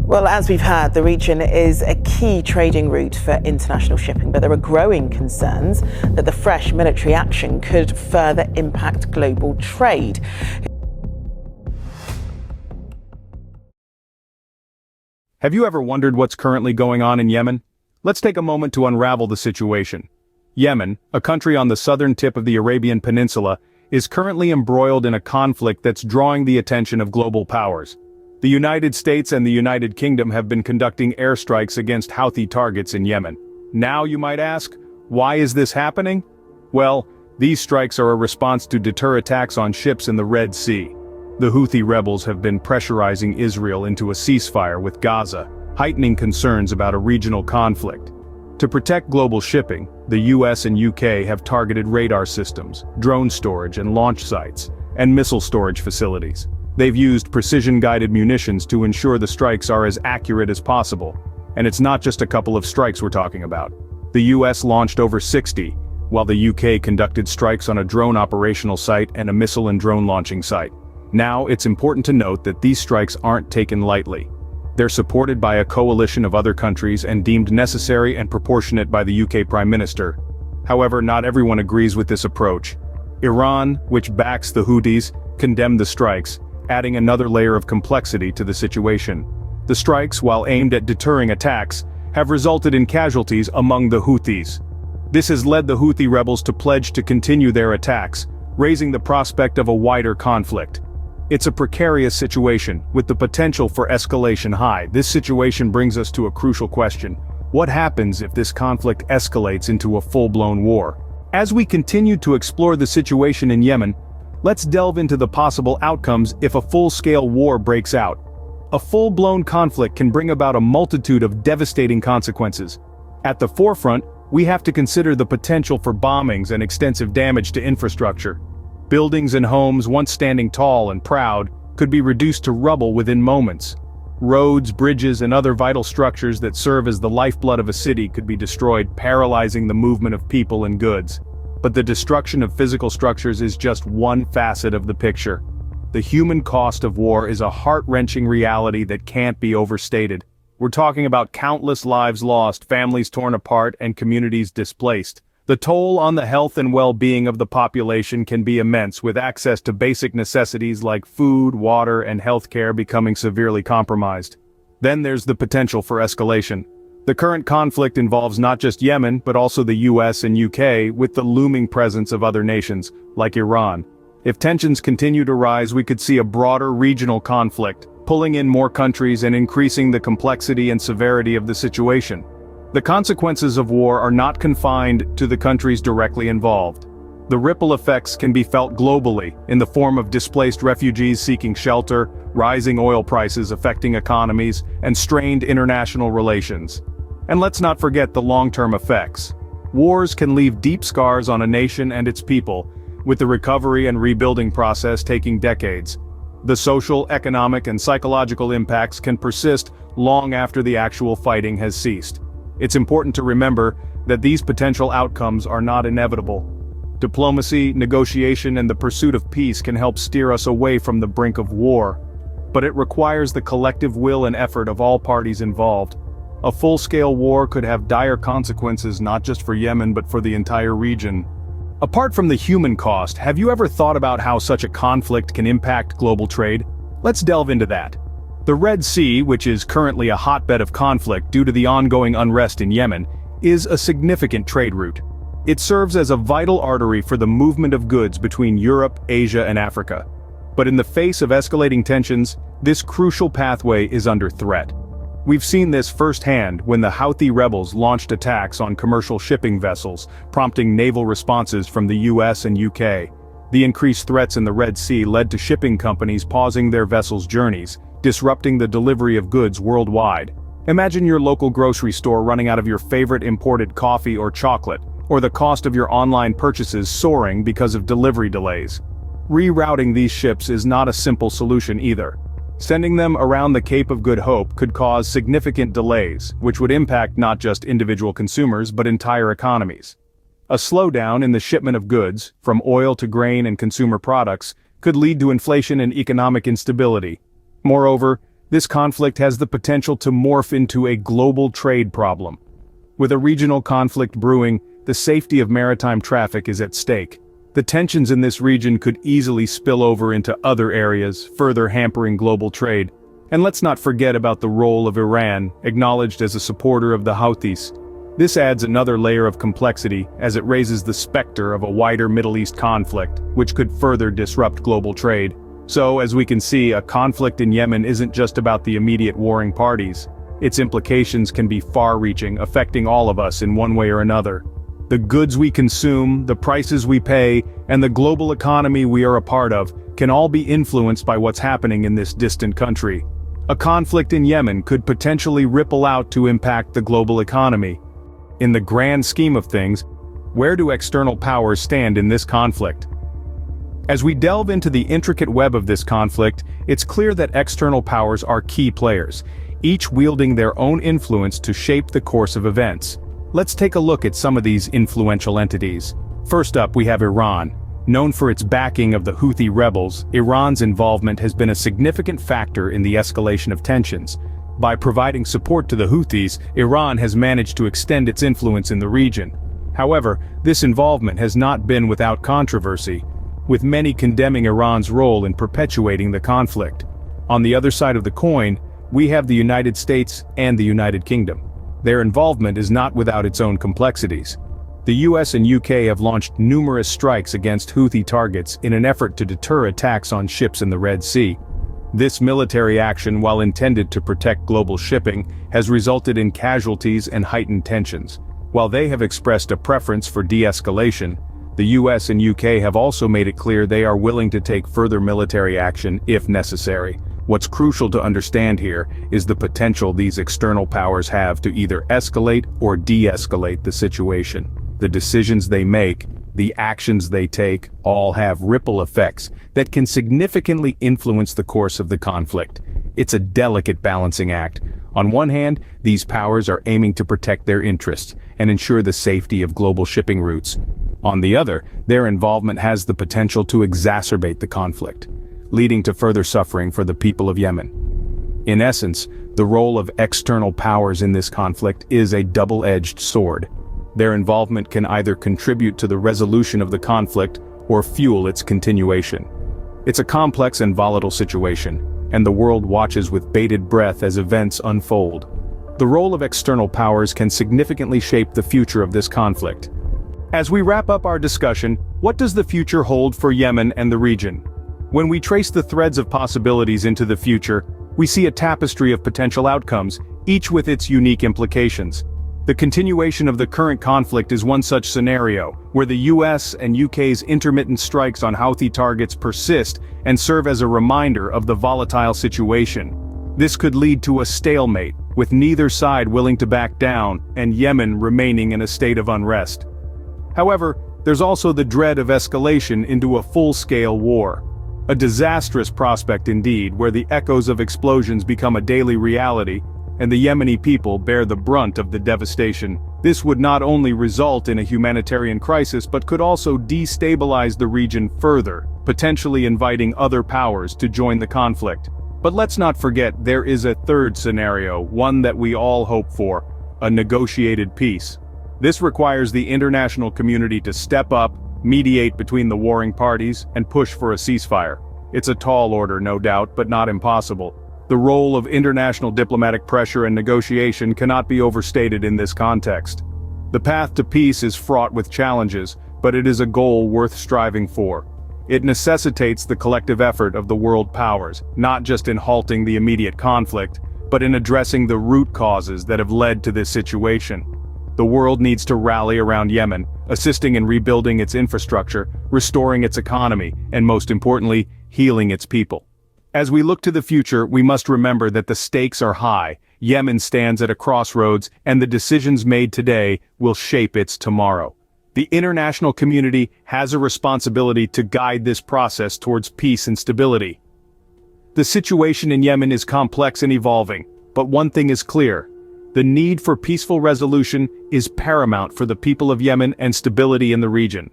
Well, as we've heard, the region is a key trading route for international shipping, but there are growing concerns that the fresh military action could further impact global trade. Have you ever wondered what's currently going on in Yemen? Let's take a moment to unravel the situation. Yemen, a country on the southern tip of the Arabian Peninsula, is currently embroiled in a conflict that's drawing the attention of global powers. The United States and the United Kingdom have been conducting airstrikes against Houthi targets in Yemen. Now, you might ask, why is this happening? Well, these strikes are a response to deter attacks on ships in the Red Sea. The Houthi rebels have been pressurizing Israel into a ceasefire with Gaza, heightening concerns about a regional conflict. To protect global shipping, the US and UK have targeted radar systems, drone storage and launch sites, and missile storage facilities. They've used precision-guided munitions to ensure the strikes are as accurate as possible. And it's not just a couple of strikes we're talking about. The US launched over 60, while the UK conducted strikes on a drone operational site and a missile and drone launching site. Now, it's important to note that these strikes aren't taken lightly. They're supported by a coalition of other countries and deemed necessary and proportionate by the UK Prime Minister. However, not everyone agrees with this approach. Iran, which backs the Houthis, condemned the strikes, adding another layer of complexity to the situation. The strikes, while aimed at deterring attacks, have resulted in casualties among the Houthis. This has led the Houthi rebels to pledge to continue their attacks, raising the prospect of a wider conflict. It's a precarious situation, with the potential for escalation high. This situation brings us to a crucial question. What happens if this conflict escalates into a full-blown war? As we continue to explore the situation in Yemen, let's delve into the possible outcomes if a full-scale war breaks out. A full-blown conflict can bring about a multitude of devastating consequences. At the forefront, we have to consider the potential for bombings and extensive damage to infrastructure. Buildings and homes once standing tall and proud could be reduced to rubble within moments. Roads, bridges, and other vital structures that serve as the lifeblood of a city could be destroyed, paralyzing the movement of people and goods. But the destruction of physical structures is just one facet of the picture. The human cost of war is a heart-wrenching reality that can't be overstated. We're talking about countless lives lost, families torn apart, and communities displaced. The toll on the health and well-being of the population can be immense, with access to basic necessities like food, water, and healthcare becoming severely compromised. Then there's the potential for escalation. The current conflict involves not just Yemen, but also the US and UK, with the looming presence of other nations, like Iran. If tensions continue to rise, we could see a broader regional conflict, pulling in more countries and increasing the complexity and severity of the situation. The consequences of war are not confined to the countries directly involved. The ripple effects can be felt globally, in the form of displaced refugees seeking shelter, rising oil prices affecting economies, and strained international relations. And let's not forget the long-term effects. Wars can leave deep scars on a nation and its people, with the recovery and rebuilding process taking decades. The social, economic, and psychological impacts can persist long after the actual fighting has ceased. It's important to remember that these potential outcomes are not inevitable. Diplomacy, negotiation, and the pursuit of peace can help steer us away from the brink of war. But it requires the collective will and effort of all parties involved. A full-scale war could have dire consequences not just for Yemen but for the entire region. Apart from the human cost, have you ever thought about how such a conflict can impact global trade? Let's delve into that. The Red Sea, which is currently a hotbed of conflict due to the ongoing unrest in Yemen, is a significant trade route. It serves as a vital artery for the movement of goods between Europe, Asia, and Africa. But in the face of escalating tensions, this crucial pathway is under threat. We've seen this firsthand when the Houthi rebels launched attacks on commercial shipping vessels, prompting naval responses from the US and UK. The increased threats in the Red Sea led to shipping companies pausing their vessels' journeys, disrupting the delivery of goods worldwide. Imagine your local grocery store running out of your favorite imported coffee or chocolate, or the cost of your online purchases soaring because of delivery delays. Rerouting these ships is not a simple solution either. Sending them around the Cape of Good Hope could cause significant delays, which would impact not just individual consumers but entire economies. A slowdown in the shipment of goods, from oil to grain and consumer products, could lead to inflation and economic instability. Moreover, this conflict has the potential to morph into a global trade problem. With a regional conflict brewing, the safety of maritime traffic is at stake. The tensions in this region could easily spill over into other areas, further hampering global trade. And let's not forget about the role of Iran, acknowledged as a supporter of the Houthis. This adds another layer of complexity as it raises the specter of a wider Middle East conflict, which could further disrupt global trade. So, as we can see, a conflict in Yemen isn't just about the immediate warring parties. Its implications can be far-reaching, affecting all of us in one way or another. The goods we consume, the prices we pay, and the global economy we are a part of can all be influenced by what's happening in this distant country. A conflict in Yemen could potentially ripple out to impact the global economy. In the grand scheme of things, where do external powers stand in this conflict? As we delve into the intricate web of this conflict, it's clear that external powers are key players, each wielding their own influence to shape the course of events. Let's take a look at some of these influential entities. First up, we have Iran. Known for its backing of the Houthi rebels, Iran's involvement has been a significant factor in the escalation of tensions. By providing support to the Houthis, Iran has managed to extend its influence in the region. However, this involvement has not been without controversy, with many condemning Iran's role in perpetuating the conflict. On the other side of the coin, we have the United States and the United Kingdom. Their involvement is not without its own complexities. The US and UK have launched numerous strikes against Houthi targets in an effort to deter attacks on ships in the Red Sea. This military action, while intended to protect global shipping, has resulted in casualties and heightened tensions. While they have expressed a preference for de-escalation, the US and UK have also made it clear they are willing to take further military action if necessary. What's crucial to understand here is the potential these external powers have to either escalate or de-escalate the situation. The decisions they make, the actions they take, all have ripple effects that can significantly influence the course of the conflict. It's a delicate balancing act. On one hand, these powers are aiming to protect their interests and ensure the safety of global shipping routes. On the other, their involvement has the potential to exacerbate the conflict, leading to further suffering for the people of Yemen. In essence, the role of external powers in this conflict is a double-edged sword. Their involvement can either contribute to the resolution of the conflict or fuel its continuation. It's a complex and volatile situation, and the world watches with bated breath as events unfold. The role of external powers can significantly shape the future of this conflict. As we wrap up our discussion, what does the future hold for Yemen and the region? When we trace the threads of possibilities into the future, we see a tapestry of potential outcomes, each with its unique implications. The continuation of the current conflict is one such scenario, where the US and UK's intermittent strikes on Houthi targets persist and serve as a reminder of the volatile situation. This could lead to a stalemate, with neither side willing to back down and Yemen remaining in a state of unrest. However, there's also the dread of escalation into a full-scale war. A disastrous prospect indeed, where the echoes of explosions become a daily reality, and the Yemeni people bear the brunt of the devastation. This would not only result in a humanitarian crisis but could also destabilize the region further, potentially inviting other powers to join the conflict. But let's not forget there is a third scenario, one that we all hope for: a negotiated peace. This requires the international community to step up, mediate between the warring parties, and push for a ceasefire. It's a tall order, no doubt, but not impossible. The role of international diplomatic pressure and negotiation cannot be overstated in this context. The path to peace is fraught with challenges, but it is a goal worth striving for. It necessitates the collective effort of the world powers, not just in halting the immediate conflict, but in addressing the root causes that have led to this situation. The world needs to rally around Yemen, assisting in rebuilding its infrastructure, restoring its economy, and most importantly, healing its people. As we look to the future, we must remember that the stakes are high. Yemen stands at a crossroads, and the decisions made today will shape its tomorrow. The international community has a responsibility to guide this process towards peace and stability. The situation in Yemen is complex and evolving, but one thing is clear: the need for peaceful resolution is paramount for the people of Yemen and stability in the region.